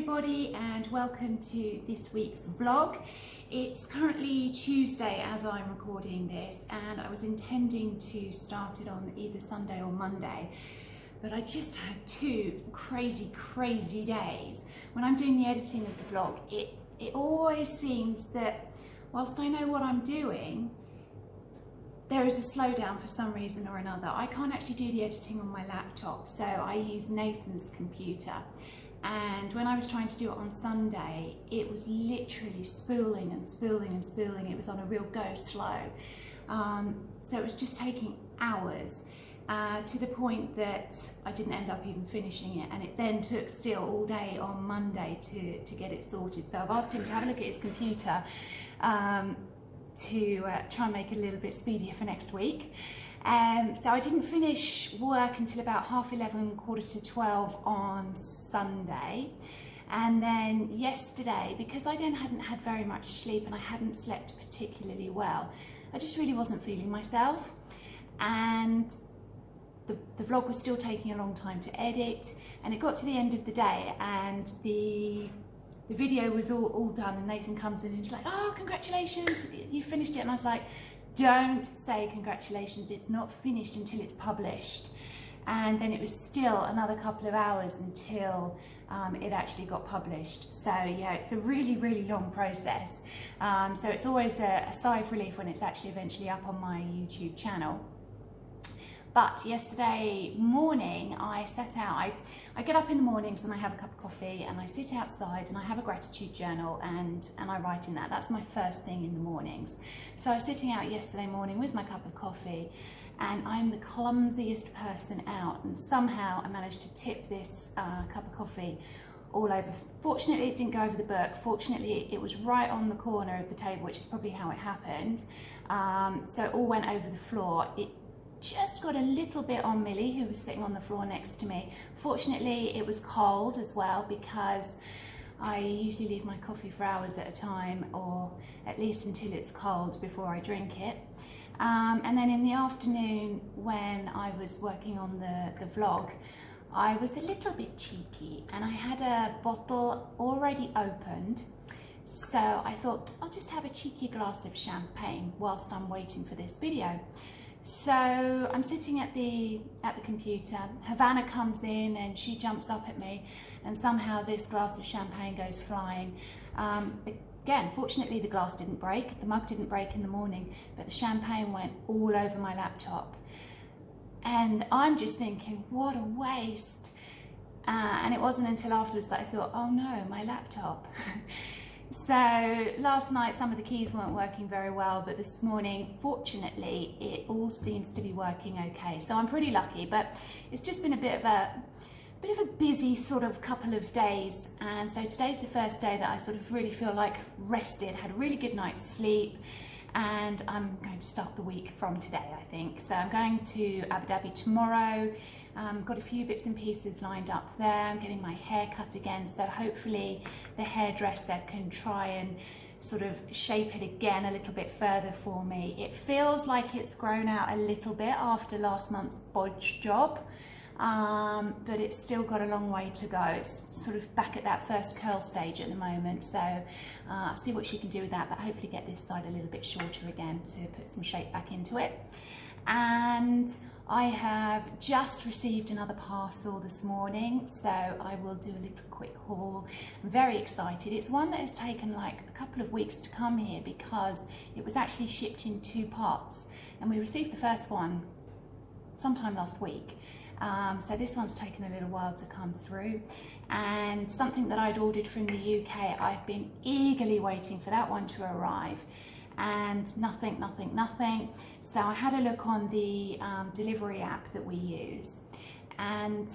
everybody and welcome to this week's vlog. It's currently Tuesday as I'm recording this and I was intending to start it on either Sunday or Monday, but I just had two crazy days. When I'm doing the editing of the vlog, it always seems that whilst I know what I'm doing, there is a slowdown for some reason or another. I can't actually do the editing on my laptop, so I use Nathan's computer. And when I was trying to do it on Sunday, it was literally spooling and spooling and spooling. It was on a real go slow. So it was just taking hours to the point that I didn't end up even finishing it. And it then took still all day on Monday to get it sorted. So I've asked him to have a look at his computer to try and make it a little bit speedier for next week. So I didn't finish work until about 11:30, 11:45 on Sunday. And then yesterday, because I then hadn't had very much sleep and I hadn't slept particularly well, I just really wasn't feeling myself. And the vlog was still taking a long time to edit, and it got to the end of the day and the video was all done, and Nathan comes in and he's like, "Oh, congratulations, you finished it." And I was like, "Don't say congratulations, it's not finished until it's published." And then it was still another couple of hours until it actually got published. So yeah, it's a really long process. So it's always a sigh of relief when it's actually eventually up on my YouTube channel. But yesterday morning I set out, I get up in the mornings and I have a cup of coffee and I sit outside and I have a gratitude journal and I write in that. That's my first thing in the mornings. So I was sitting out yesterday morning with my cup of coffee and I'm the clumsiest person out, and somehow I managed to tip this cup of coffee all over. Fortunately it didn't go over the book. Fortunately it was right on the corner of the table, which is probably how it happened. So it all went over the floor. It just got a little bit on Millie, who was sitting on the floor next to me. Fortunately it was cold as well, because I usually leave my coffee for hours at a time, or at least until it's cold before I drink it. And then in the afternoon when I was working on the vlog, I was a little bit cheeky and I had a bottle already opened. So I thought I'll just have a cheeky glass of champagne whilst I'm waiting for this video. So I'm sitting at the computer. Havana comes in and she jumps up at me, and somehow this glass of champagne goes flying. Again, fortunately the glass didn't break, the mug didn't break in the morning, but the champagne went all over my laptop. And I'm just thinking, what a waste. And it wasn't until afterwards that I thought, oh no, my laptop. So last night some of the keys weren't working very well, but this morning, fortunately, it all seems to be working okay. So I'm pretty lucky, but it's just been a bit of a busy sort of couple of days. And so today's the first day that I sort of really feel like rested, had a really good night's sleep, and I'm going to start the week from today, I think. So I'm going to Abu Dhabi tomorrow. Got a few bits and pieces lined up there. I'm getting my hair cut again, so hopefully the hairdresser can try and sort of shape it again a little bit further for me. It feels like it's grown out a little bit after last month's bodge job, but it's still got a long way to go. It's sort of back at that first curl stage at the moment, so I'll see what she can do with that, but hopefully get this side a little bit shorter again to put some shape back into it. And I have just received another parcel this morning, so I will do a little quick haul. I'm very excited. It's one that has taken like a couple of weeks to come here because it was actually shipped in two parts, and we received the first one sometime last week. So this one's taken a little while to come through, and something that I'd ordered from the UK, I've been eagerly waiting for that one to arrive, and nothing. So I had a look on the delivery app that we use, and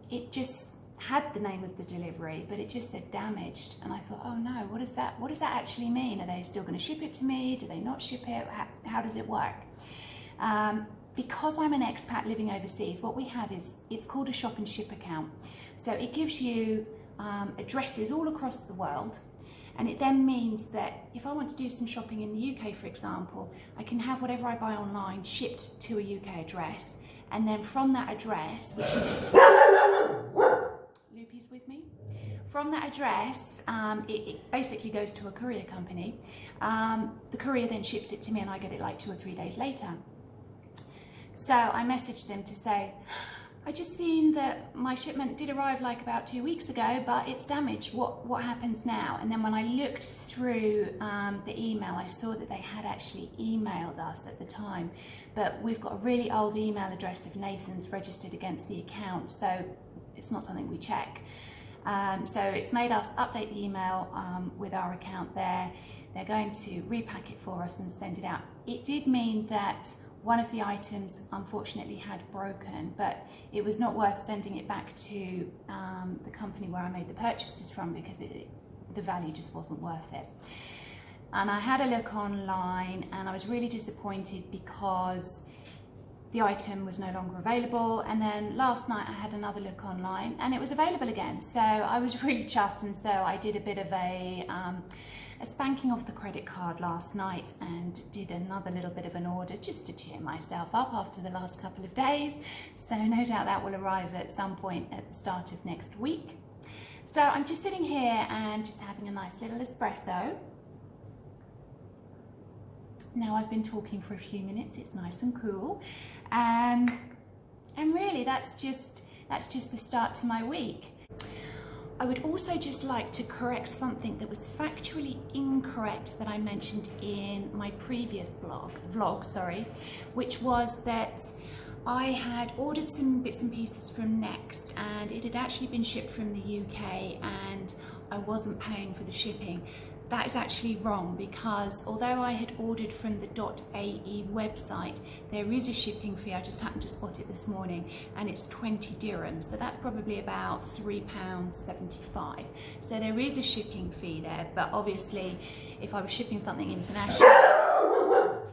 it just had the name of the delivery, but it just said damaged, and I thought, oh no, what does that actually mean? Are they still going to ship it to me? Do they not ship it? How does it work? Because I'm an expat living overseas, what we have is, it's called a shop and ship account. So it gives you addresses all across the world, and it then means that if I want to do some shopping in the UK, for example, I can have whatever I buy online shipped to a UK address, and then from that address, which is Loopy's with me, from that address, it basically goes to a courier company. The courier then ships it to me and I get it like 2 or 3 days later. So I messaged them to say, I just seen that my shipment did arrive like about 2 weeks ago, but it's damaged. What happens now? And then when I looked through the email, I saw that they had actually emailed us at the time, but we've got a really old email address of Nathan's registered against the account, so it's not something we check. So it's made us update the email with our account there. They're going to repack it for us and send it out. It did mean that one of the items unfortunately had broken, but it was not worth sending it back to the company where I made the purchases from because the value just wasn't worth it. And I had a look online and I was really disappointed because the item was no longer available, and then last night I had another look online and it was available again, so I was really chuffed. And so I did a bit of a spanking off the credit card last night and did another little bit of an order just to cheer myself up after the last couple of days. So no doubt that will arrive at some point at the start of next week. So I'm just sitting here and just having a nice little espresso. Now I've been talking for a few minutes, it's nice and cool. And really that's just the start to my week. I would also just like to correct something that was factually incorrect that I mentioned in my previous vlog, which was that I had ordered some bits and pieces from Next and it had actually been shipped from the UK and I wasn't paying for the shipping. That is actually wrong, because although I had ordered from the .ae website, there is a shipping fee. I just happened to spot it this morning and it's 20 dirhams. So that's probably about £3.75. So there is a shipping fee there, but obviously if I was shipping something international,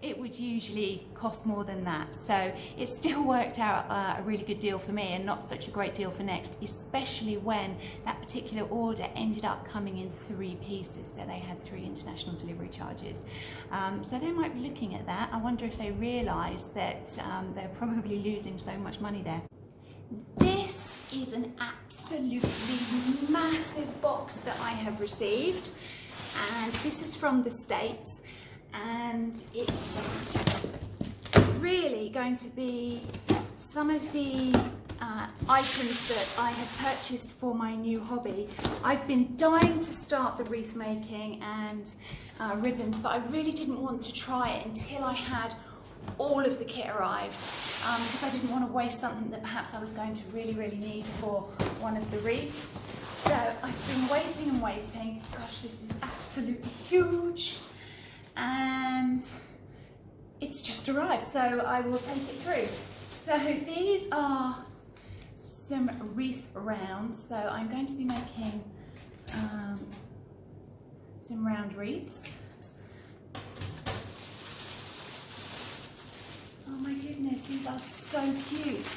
it would usually cost more than that. So it still worked out a really good deal for me and not such a great deal for Next, especially when that particular order ended up coming in 3 pieces. So they had 3 international delivery charges. So they might be looking at that. I wonder if they realise that they're probably losing so much money there. This is an absolutely massive box that I have received, and this is from the States. And it's really going to be some of the items that I have purchased for my new hobby. I've been dying to start the wreath making and ribbons, but I really didn't want to try it until I had all of the kit arrived, because I didn't want to waste something that perhaps I was going to really need for one of the wreaths. So I've been waiting and waiting. Gosh, this is absolutely huge. And it's just arrived, so I will take it through. So these are some wreath rounds. So I'm going to be making some round wreaths. Oh my goodness, these are so cute.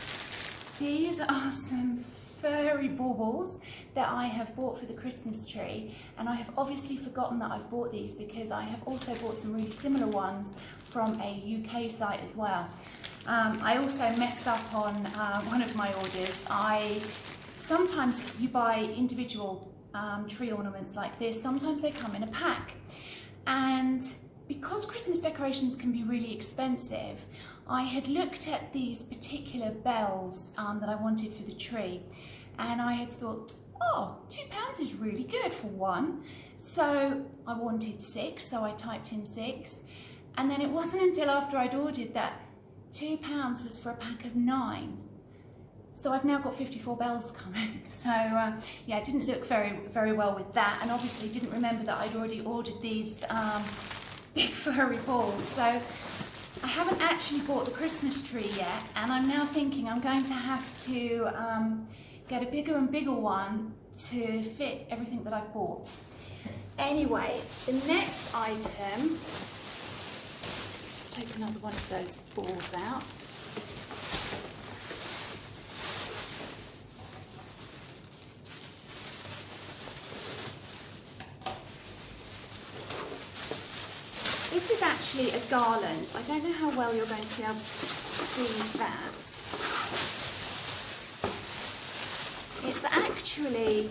These are some furry baubles that I have bought for the Christmas tree, and I have obviously forgotten that I've bought these because I have also bought some really similar ones from a UK site as well. I also messed up on one of my orders. Sometimes you buy individual tree ornaments like this, sometimes they come in a pack, and because Christmas decorations can be really expensive, I had looked at these particular bells that I wanted for the tree, and I had thought, oh, £2 is really good for one. So I wanted 6, so I typed in 6, and then it wasn't until after I'd ordered that £2 was for a pack of 9. So I've now got 54 bells coming. So yeah, I didn't look very well with that, and obviously didn't remember that I'd already ordered these big furry balls. So I haven't actually bought the Christmas tree yet, and I'm now thinking I'm going to have to get a bigger and bigger one to fit everything that I've bought. Anyway, the next item, just take another one of those balls out. This is actually a garland. I don't know how well you're going to be able to see that. It's actually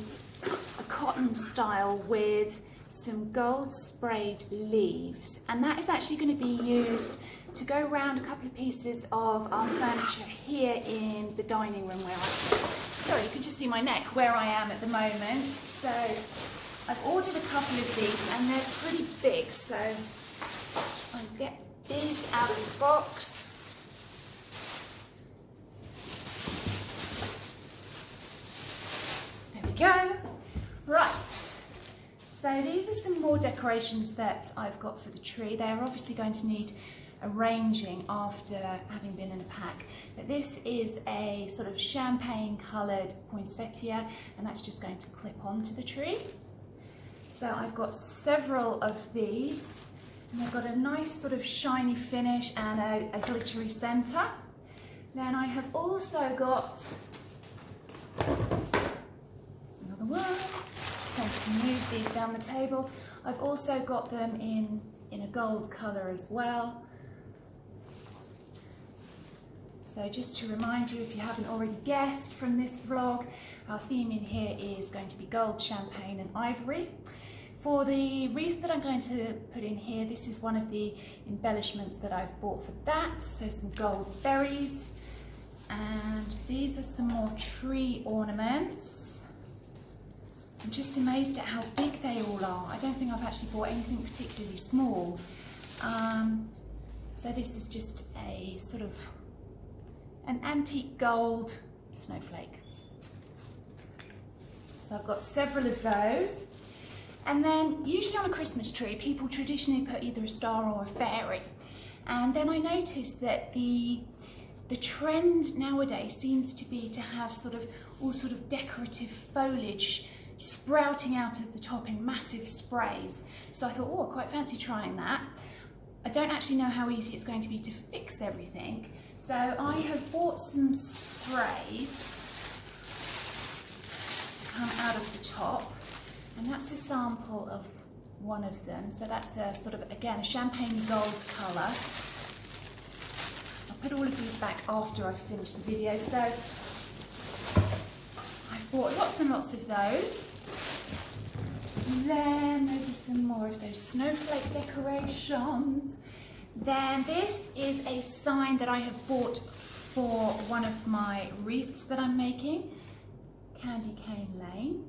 a cotton style with some gold sprayed leaves, and that is actually going to be used to go around a couple of pieces of our furniture here in the dining room where sorry, you can just see my neck where I am at the moment. So I've ordered a couple of these and they're pretty big, so I'll get these out of the box. There we go. Right. So these are some more decorations that I've got for the tree. They're obviously going to need arranging after having been in a pack. But this is a sort of champagne coloured poinsettia, and that's just going to clip onto the tree. So I've got several of these, and they've got a nice sort of shiny finish and a glittery centre. Then I have also got another one. Just going to move these down the table. I've also got them in a gold colour as well. So just to remind you, if you haven't already guessed from this vlog, our theme in here is going to be gold, champagne and ivory. For the wreath that I'm going to put in here, this is one of the embellishments that I've bought for that. So some gold berries, and these are some more tree ornaments. I'm just amazed at how big they all are. I don't think I've actually bought anything particularly small. So this is just a sort of an antique gold snowflake. So I've got several of those. And then usually on a Christmas tree, people traditionally put either a star or a fairy. And then I noticed that the trend nowadays seems to be to have all sort of decorative foliage sprouting out of the top in massive sprays. So I thought, oh, I quite fancy trying that. I don't actually know how easy it's going to be to fix everything. So I have bought some sprays to come out of the top, and that's a sample of one of them. So that's a sort of, again, a champagne gold colour. I'll put all of these back after I finish the video. So I've bought lots and lots of those. And then those are some more of those snowflake decorations. Then this is a sign that I have bought for one of my wreaths that I'm making, Candy Cane Lane.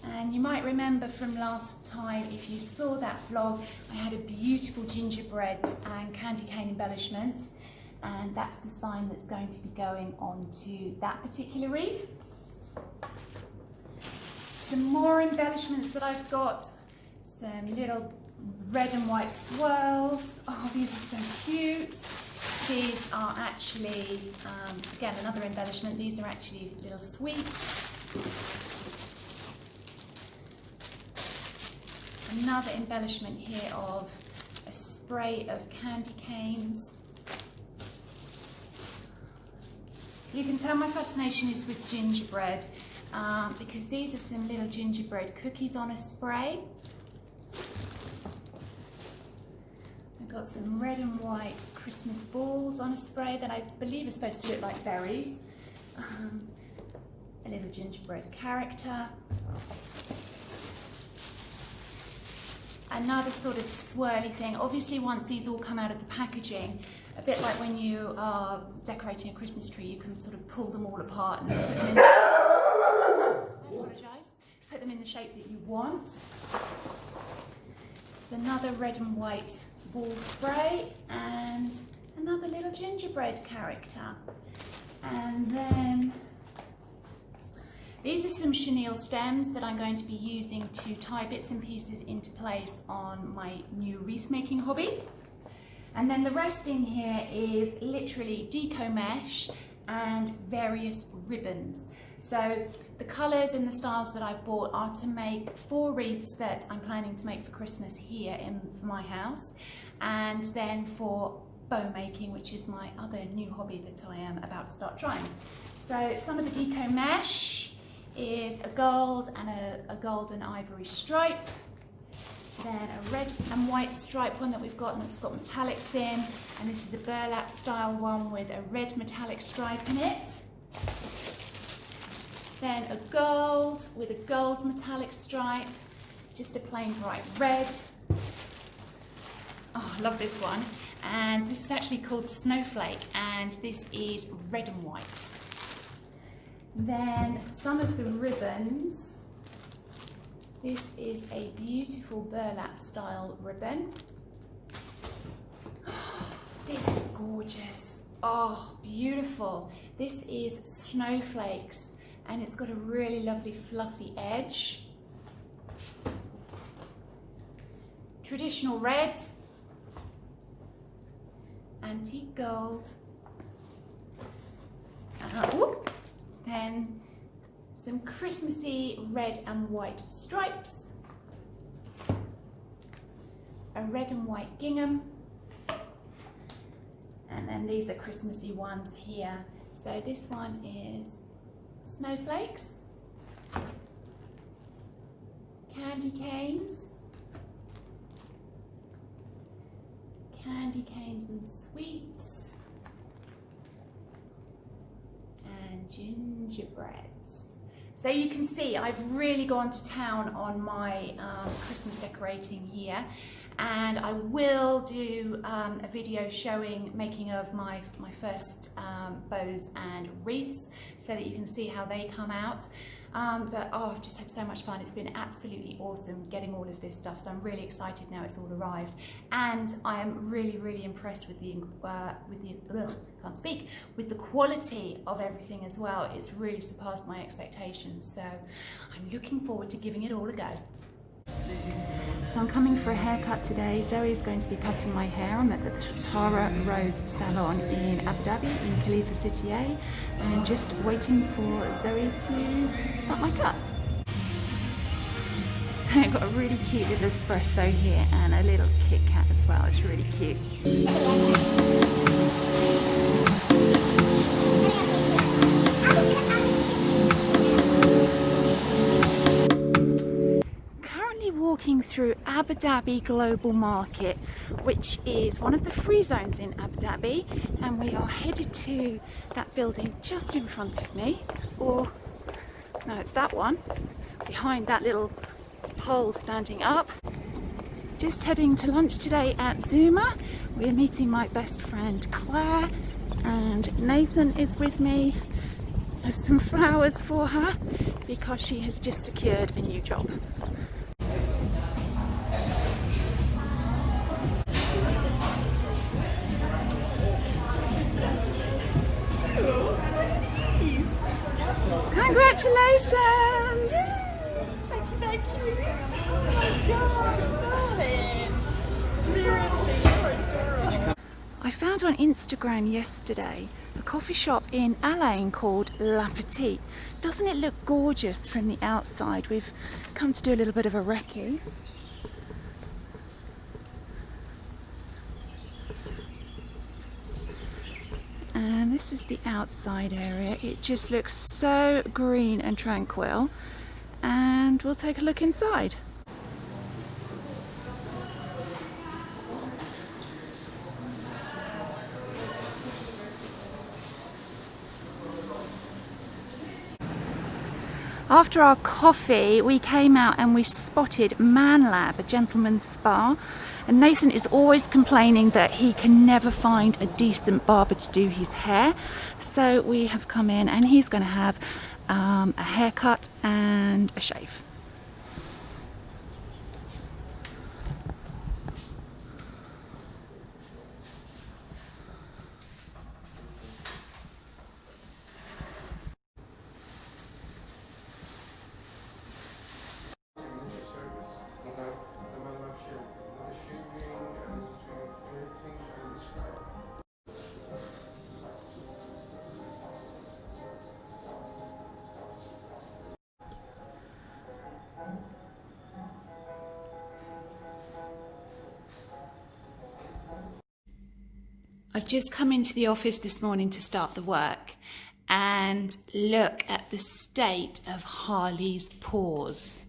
And you might remember from last time, if you saw that vlog, I had a beautiful gingerbread and candy cane embellishment, and that's the sign that's going to be going onto that particular wreath. Some more embellishments that I've got, some little red and white swirls. Oh, these are so cute. These are actually, again, another embellishment. These are actually little sweets. Another embellishment here of a spray of candy canes. You can tell my fascination is with gingerbread because these are some little gingerbread cookies on a spray. I've got some red and white Christmas balls on a spray that I believe are supposed to look like berries. A little gingerbread character. Another sort of swirly thing. Obviously, once these all come out of the packaging, a bit like when you are decorating a Christmas tree, you can sort of pull them all apart and put them in, I apologise, put them in the shape that you want. There's another red and white ball spray and another little gingerbread character. And then these are some chenille stems that I'm going to be using to tie bits and pieces into place on my new wreath making hobby. And then the rest in here is literally deco mesh and various ribbons. So the colours and the styles that I've bought are to make 4 wreaths that I'm planning to make for Christmas here for my house, and then for bow making, which is my other new hobby that I am about to start trying. So some of the deco mesh is a gold and a gold and ivory stripe, then a red and white stripe one that we've got, and it's got metallics in, and this is a burlap style one with a red metallic stripe in it. then a gold with a gold metallic stripe, just a plain bright red. Oh, I love this one. And this is actually called Snowflake, and this is red and white. Then some of the ribbons. This is a beautiful burlap style ribbon. This is gorgeous. Oh, beautiful. This is Snowflakes, and it's got a really lovely fluffy edge. Traditional red, antique gold, then some Christmassy red and white stripes, a red and white gingham, and then these are Christmassy ones here. So this one is Snowflakes, candy canes, and sweets, and gingerbreads. So you can see I've really gone to town on my Christmas decorating here, and I will do a video showing making of my first bows and wreaths so that you can see how they come out. But oh, I've just had so much fun. It's been absolutely awesome getting all of this stuff, so I'm really excited now it's all arrived, and I am really impressed with the quality of everything as well. It's really surpassed my expectations, so I'm looking forward to giving it all a go. So I'm coming for a haircut today. Zoe is going to be cutting my hair. I'm at the Tara Rose Salon in Abu Dhabi in Khalifa City A, and just waiting for Zoe to start my cut. So I've got a really cute little espresso here and a little Kit Kat as well. It's really cute. Walking through Abu Dhabi Global Market, which is one of the free zones in Abu Dhabi, and we are headed to that building just in front of me, or no, it's that one behind that little pole standing up. Just heading to lunch today at Zuma. We're meeting my best friend Claire, and Nathan is with me. There's some flowers for her because she has just secured a new job. Congratulations! Thank you. Oh my gosh, darling. Seriously, you're adorable. I found on Instagram yesterday a coffee shop in Al Ain called La Petite. Doesn't it look gorgeous from the outside? We've come to do a little bit of a recce. And this is the outside area. It just looks so green and tranquil, and we'll take a look inside. After our coffee, we came out and we spotted Man Lab, a gentleman's spa, and Nathan is always complaining that he can never find a decent barber to do his hair, so we have come in and he's going to have a haircut and a shave. I've just come into the office this morning to start the work, and look at the state of Harley's paws.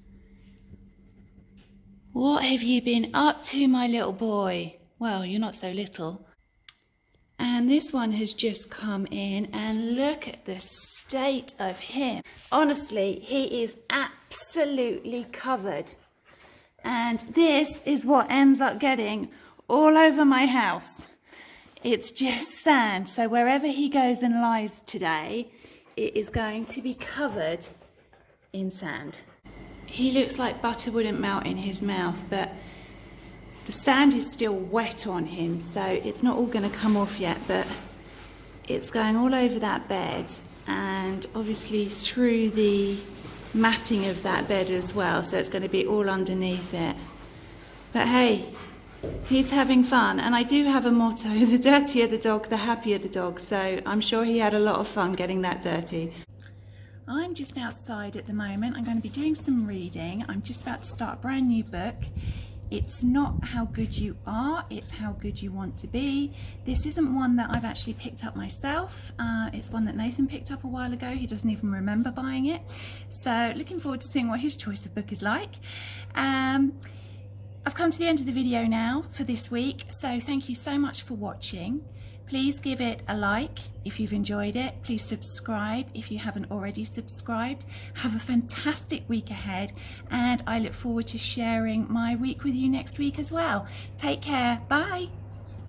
What have you been up to, my little boy? Well, you're not so little. And And this one has just come in, and look at the state of him. Honestly, he is absolutely covered. And this is what ends up getting all over my house. It's just sand. So wherever he goes and lies today, it is going to be covered in sand. He looks like butter wouldn't melt in his mouth, but the sand is still wet on him, so it's not all going to come off yet, but it's going all over that bed and obviously through the matting of that bed as well, so it's going to be all underneath it. But hey, he's having fun, and I do have a motto: the dirtier the dog, the happier the dog, so I'm sure he had a lot of fun getting that dirty. I'm just outside at the moment. I'm going to be doing some reading. I'm just about to start a brand new book. It's not how good you are, it's how good you want to be. This isn't one that I've actually picked up myself. It's one that Nathan picked up a while ago. He doesn't even remember buying it. So looking forward to seeing what his choice of book is like. I've come to the end of the video now for this week, so thank you so much for watching. Please give it a like if you've enjoyed it. Please subscribe if you haven't already subscribed. Have a fantastic week ahead, and I look forward to sharing my week with you next week as well. Take care. Bye.